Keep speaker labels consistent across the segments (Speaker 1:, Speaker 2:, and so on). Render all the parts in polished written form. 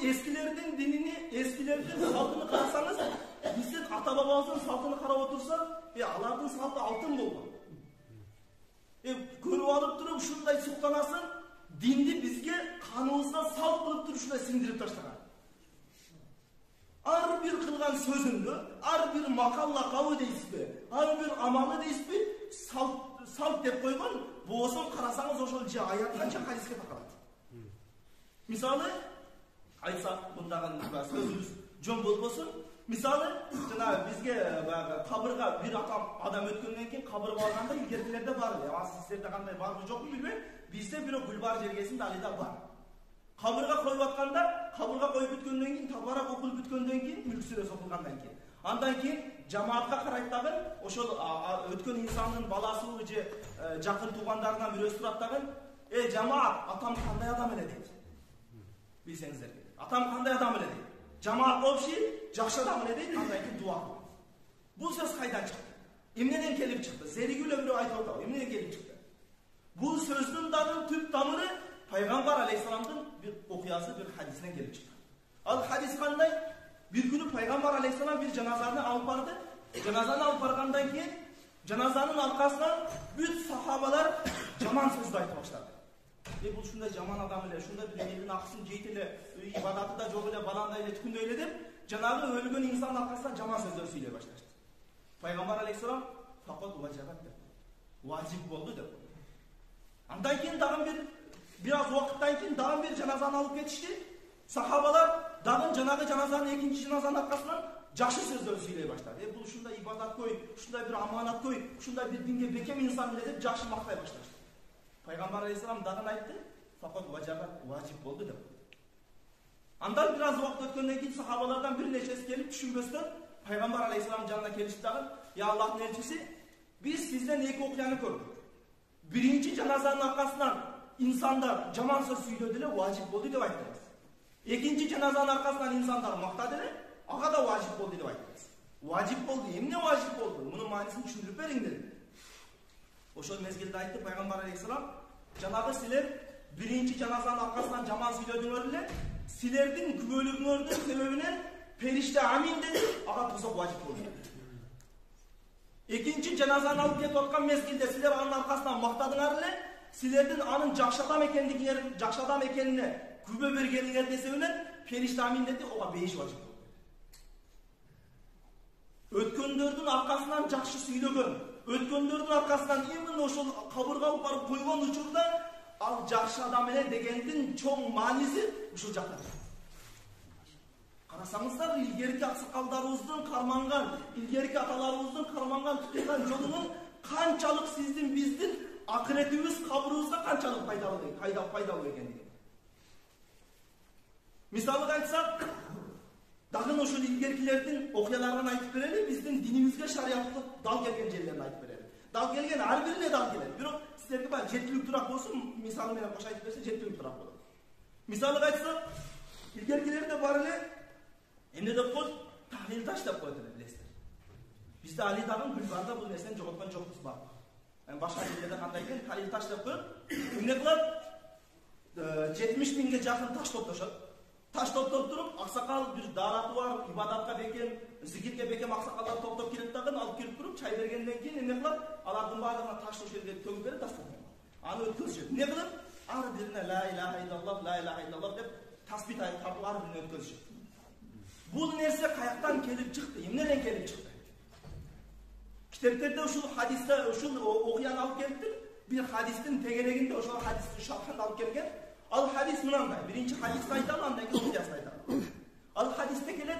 Speaker 1: eskilerden dinini, eskilerden saltını karasanız, bizden ata babamızın saltını karab otursa, alardın saltı altın bolgan. Görüp alıp durup şunday suktanaсын, dindi bizge kanımızda salt kılıp durup şunday sindirip taşlagan. Ar bir kılgan sözündü, ar bir makal lakabı deysizbi, ar bir amalı deysizbi, salt dep koygan, bu olsun karasanız oşol же ayatkança hadisке takalat. Misalı, aytsak bundagın sözümüz жөн болбосун, misalı, bizge kabırga bir adam ötkөндөн кийин kabırga alganda ilgerkilerde var. Sizlerde kanday var mı yok mu bilmem. Bizde bir o Gülbar jergesinde Alida var. Kabırga koyup atkanda, kabırga koyup бүткөндөн кийин, tabarak okulup бүткөндөн кийин, mülk süresi okulgandan kийин. Andan kийин жамаатка карайт дагы, ошол өткөн инсандын баласы же жакын туугандарынан бирөөсү турат дагы, жамаат, атам кандай адам эле дейт. Bilsеңиздер. Атам кандай адам эле дейт. Жамаат общий, жакшы адам эле дейт, андан кийин дуа кылат. Бул сөз кайдан чыкты? Эмнеден келип чыкты? Зеригүл өмүрү айтып атабы, эмнеден келип чыкты? Бул сөздүн дагы түп тамыры Пайгамбар алейхисаламдын bir окуясы, bir hadisinden келип чыкты. Ал hadis кандай? Bir günü Пайгамбар алейхисалам bir janazаны алып барды. Janazаны алып баргандан кийин, janazанын аркасынан бүт сахабалар жаман сөздү айтып баштады. Бул шундай жаман адам эле, шундай бир элдин акысын жейт эле, ибадаты да жок эле, баландай эле, түкүндөй эле деп, жанагы өлгөн инсандын аркасынан жаман сөздөр сүйлөй башташты. Пайгамбар алейхисалам факат ваджабат деп, важип болду деп. Андан кийин дагы biraz vakitten kийин dagы bir janazаны алып кетишти. Сахабалар dagы жанагы жаназанын экинчи жаназанын аркасынан жакшы сөздөр сүйлөй баштады. Бул ушундай ибадат кой, ушундай bir аманат кой, ушундай bir динге бекем инсан эле деп жакшы мактай башташты. Пайгамбар алейхисалам дагы айтты, факат ваджабат, важип болду деп. Андан biraz вакыт өткөндөн кийин сахабалардан бир нечеси келип түшүнбөстөн Пайгамбар алейхисалам жанына келишти дагы, "Я Аллахтын элчиси, биз сизден эки окуяны көрдүк. Биринчи жаназанын аркасынан insanlar жаман сөз сүйлөдү эле, важип болду деп айттыңыз. Экинчи жаназанын аркасынан insanlar мактады эле, ага да важип болду деп айттыңыз. Важип болду, эмне важип болду? Мунун маанисин түшүндүрүп бериңдер. Ошол мезгилде айтты Пайгамбар алейхисалам, жанагы силер биринчи жаназанын аркасынан жаман сүйлөдүңөр эле, силердин күбөлүгүңөрдүн себебинен периште амин деди, ага тозок важип болду. Экинчи жаназаны алып кетип аткан мезгилде силер анын аркасынан мактадыңар эле, силердин анын жакшы адам экенине күбө бергениңердин себебинен периште амин деди, ага бейиш важип болду. Өткөндөрдүн аркасынан жакшы сүйлөгөн, өткөндөрдүн аркасынан именно ошол кабырга алып барып койгон учурда ал жакшы адам эле дегендин чоң мааниси ушул жакта. Карасаңыздар, илгерки аксакалдарыбыздын карманган, илгерки аталарыбыздын карманган туткан жолунун канчалык сиздин биздин акыретибиз кабырыбызга канчалык пайдалуу экендиги. Мисалга айтсак, дагы ошол илгеркилердин окуяларын айтып берели, биздин динибизге шариаттык дал келген жерлерин айтып берели. Дал келген ар бирине дал келет. Бирок силерге баягы жетилип турак болсун, мисалы менен кош айтып берсе жетилип турак болот. Мисалга айтсак, илгеркилерде бар эле эмне деп коет? Тахлил таш деп коет эле, билесиздер. Бизде Али дагы Гүлбарда бул нерсени жоготкон жокпуз бар. Башка жерлерде кандай экен? Тахлил таш деп коет. Эмне кылат? 70 миңге жакын таш топтошот. Таш топтоп туруп, аксакал bir дараты бар, ибадатка бекем, зикирге бекем аксакалдар топтоп келет дагы, алып келип туруп, чай бергенден кийин эмне кылат? Алардын баардыгына таш ошол жерге төгүп берет, тастайт. Аны өткөзүшөт. Эмне кылып? Ар бирине ла илаха илlalloh деп тасбит айтып тартып ар бирине өткөзүшөт. Бул нерсе каяктан келип чыкты? Эмнеден келип чыкты? Китептерде ушул хадисте ушул окуяны алып келиптир. Bir hadistin tegerегинде ошол хадистин шархында алып келген. Ал хадис мынандай. Биринчи хадисти айтам, андан кийин окуясын айтам. Ал хадисте келет,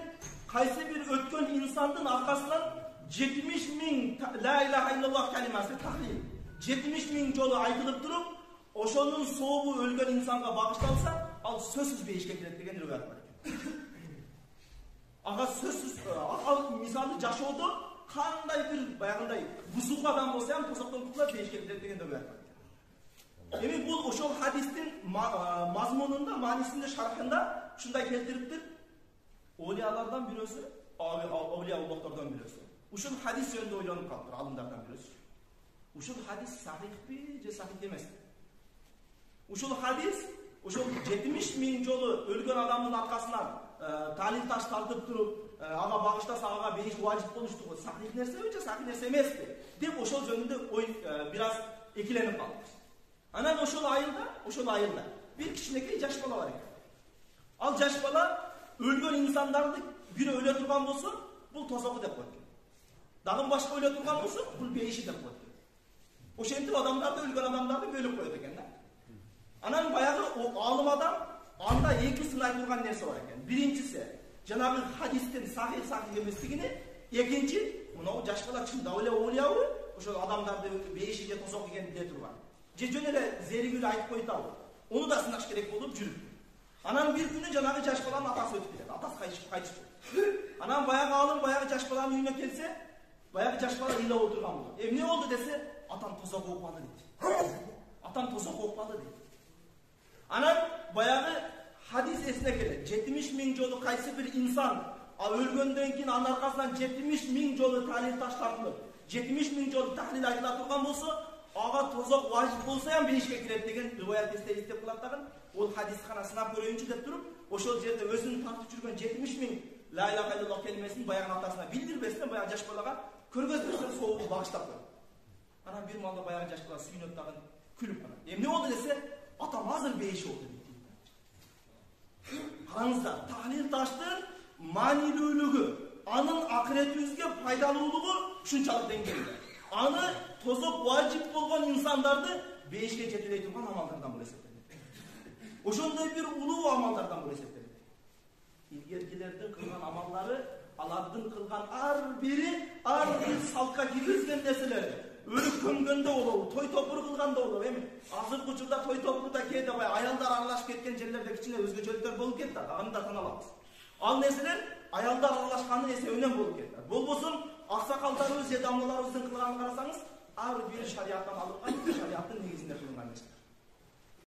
Speaker 1: кайсы бир өткөн инсандын аркасынан 70 миң ла илаха илlalloh калимасы тахлил 70 миң жолу айтылып туруп, ошонун сообу өлгөн инсанга багышталса, ал сөзсүз бейишке кирет деген рivayet бар экен. Ага сөзсүз, ал мисалы жашоодо кандай бир баягындай бузук адам болсо ham тозоктон кутулат, бейишке кирет деген рivayet бар. Эми бул ошол хадистин мазмунунда, маанисинде, шархында ушундай келтириптир. Олиялардан бирөөсү, Олиялыктардан бирөөсү. Ушул хадис жөнүндө ойлонуп калыптыр алымдардан бирөөсү. Ушул хадис сахихпи же сахих эмеспи? Ушул хадис ошол 70.000 жолу өлгөн адамдын аркасынан талил таш тартып туруп, ага багыштаса ага бейиш важип болуштугу сахих нерсеби же сахих нерсе эмеспи деп ошол жөнүндө ой бир аз экиленип калдык. Анан ошол айылда бир кичинекей жаш бала бар экен. Ал жаш бала өлгөн инсандарды бирөө өлө турган болсо, бул тозогу деп койот экен. Дагы башка өлө турган болсо, бул бейиши деп койот экен. Ошентип адамдарды, өлгөн адамдарды бөлүп коет экен да. Анан баягы алым адам анда эки сын айтылган нерсе бар экен. Биринчиси, жанагы хадистин сахих эместигини, экинчи, мынау жаш бала чындап эле ойлобу, ошол адамдарды бейиши же тозок экенин дей турган. Же жөн эле зеригүүрү айтып койтабы. Ону да сынаш керек болуп жүрүп. Анан бир күнү жанагы жаш баланын атасы өтүп кетет. Атасы кайтышты. Анан баягы алым баягы жаш баланын үйүнө келсе, баягы жаш бала ыйлап отурган болот. Эмне болду десе, атам тозок болуп калды дейт. Атам тозок болуп калды дейт. Анан баягы хадис эсине келет. 70.000 жолу кайсы бир инсан өлгөндөн кийин анын аркасынан 70.000 жолу талил таш тартылып, 70.000 жолу тахлил айтыла турган болсо, ага тозок важип болсо ham бейишке кирет деген риваят эстеп калат дагы. Ол хадискана сынап көрөйүнчү деп туруп, ошол жерде өзүнүн тартып жүргөн 70.000 ла илаха иллаллах келмесин баягы атасына билдирбестен баягы жаш балага көргөзбөстөн соолу багыштап коет. Анан бир маалда баягы жаш бала сүйүнөт дагы күлүп калат. Эмне болду десе, атам азыр бейиш болду дейт. Караңыздар, талил таштын маанилүүлүгү, анын акыретибизге пайдалуулугу ушунчалык деңгээлде. Аны тозок важип болгон инсандарды бейишке жетелей турган амалдардан бул эсептелет. Ошондой бир улуу амалдардан бул эсептелет. Илгеркилердин кылган амалдары, алардын кылган ар бир салтка киргизген нерселери, өлүп көмгөндө болобу, той топур кылганда болобу, эми азыркы учурда той топурда кээде аялдар аралашып кеткен жерлерде кичине өзгөчөлүктөр болуп кетти, аны да таналабыз. Ал нерселер аялдар аралашкандын эсебинен болуп кетти. Болбосун аксакалдарыбыз же дамлаларыбыздын кылганын карасаңыз, ар бир шариаттан алынган, шариаттын негизинде кылынган нерсе.